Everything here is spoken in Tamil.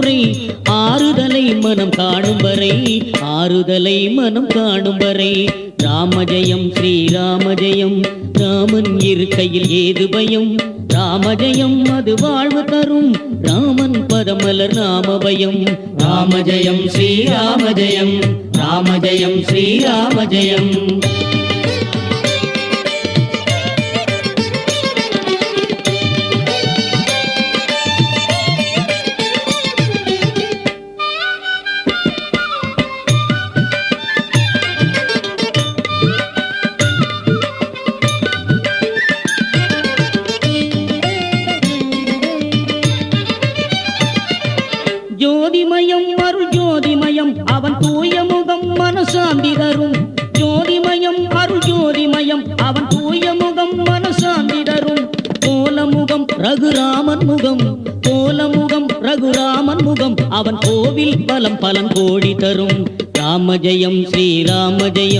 வரை ஆறுதலை மனம் காணும் வரை ஆறுதலை மனம் காணும் வரை ராமஜெயம் ஸ்ரீராமஜெயம் ராமன் இருக்கையில் ஏது பயம் ராமஜெயம் அது வாழ்வு தரும் ராமன் பதமலர் நாமபயம் ராமஜெயம் ஸ்ரீராமஜெயம் ராமஜெயம் ஸ்ரீராமஜெயம் ஜோதிமயம் அருள் ஜோதிமயம் அவன் தூய முகம் மனசாந்தி தரும் ஜோதிமயம் அருள் ஜோதிமயம் அவன் தூய முகம் மனசாந்தி தரும் கோலமுகம் ரகுராமன் முகம் கோலமுகம் ரகுராமன் முகம் அவன் கோவில் பலம் பலன் கோடி தரும் ராமஜெயம் ஸ்ரீராமஜெயம்